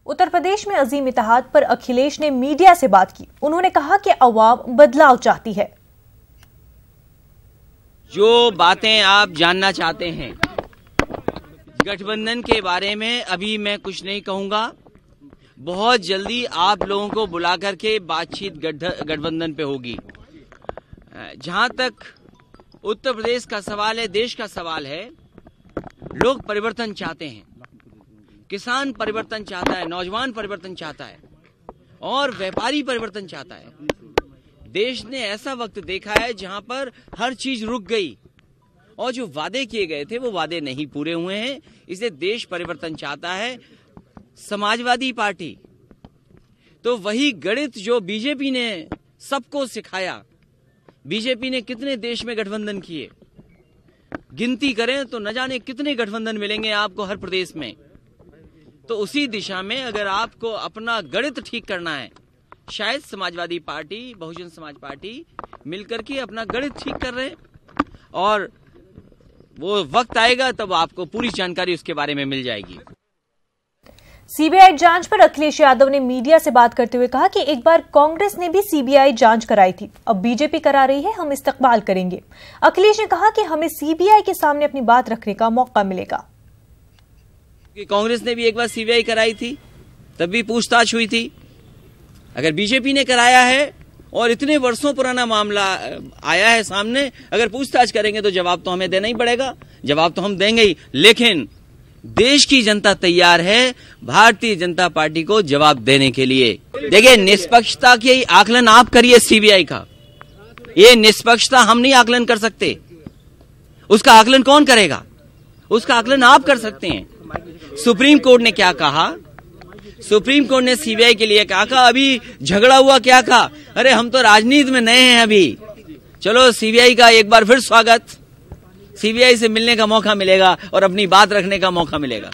उत्तर प्रदेश में अजीम इत्तेहाद पर अखिलेश ने मीडिया से बात की। उन्होंने कहा कि अवाम बदलाव चाहती है। जो बातें आप जानना चाहते हैं गठबंधन के बारे में, अभी मैं कुछ नहीं कहूंगा। बहुत जल्दी आप लोगों को बुला करके बातचीत गठबंधन पे होगी। जहां तक उत्तर प्रदेश का सवाल है, देश का सवाल है, लोग परिवर्तन चाहते हैं। किसान परिवर्तन चाहता है, नौजवान परिवर्तन चाहता है और व्यापारी परिवर्तन चाहता है। देश ने ऐसा वक्त देखा है जहां पर हर चीज रुक गई और जो वादे किए गए थे वो वादे नहीं पूरे हुए हैं। इसलिए देश परिवर्तन चाहता है। समाजवादी पार्टी तो वही गणित जो बीजेपी ने सबको सिखाया। बीजेपी ने कितने देश में गठबंधन किए, गिनती करें तो न जाने कितने गठबंधन मिलेंगे आपको हर प्रदेश में। तो उसी दिशा में अगर आपको अपना गणित ठीक करना है, शायद समाजवादी पार्टी, बहुजन समाज पार्टी मिलकर के अपना गणित ठीक कर रहे हैं और वो वक्त आएगा तब आपको पूरी जानकारी उसके बारे में मिल जाएगी। सीबीआई जांच पर अखिलेश यादव ने मीडिया से बात करते हुए कहा कि एक बार कांग्रेस ने भी सीबीआई जांच कराई थी, अब बीजेपी करा रही है, हम इस्तकबाल करेंगे। अखिलेश ने कहा कि हमें सीबीआई के सामने अपनी बात रखने का मौका मिलेगा। कांग्रेस ने भी एक बार सीबीआई कराई थी, तब भी पूछताछ हुई थी। अगर बीजेपी ने कराया है और इतने वर्षों पुराना मामला आया है सामने, अगर पूछताछ करेंगे तो जवाब तो हमें देना ही पड़ेगा। जवाब तो हम देंगे ही, लेकिन देश की जनता तैयार है भारतीय जनता पार्टी को जवाब देने के लिए। देखिए, निष्पक्षता की आकलन आप करिए सीबीआई का। ये निष्पक्षता हम नहीं आकलन कर सकते। उसका आकलन कौन करेगा? उसका आकलन आप कर सकते हैं। सुप्रीम कोर्ट ने क्या कहा? सुप्रीम कोर्ट ने सीबीआई के लिए क्या कहा? अभी झगड़ा हुआ, क्या कहा? अरे हम तो राजनीति में नए हैं अभी। चलो सीबीआई का एक बार फिर स्वागत। सीबीआई से मिलने का मौका मिलेगा और अपनी बात रखने का मौका मिलेगा।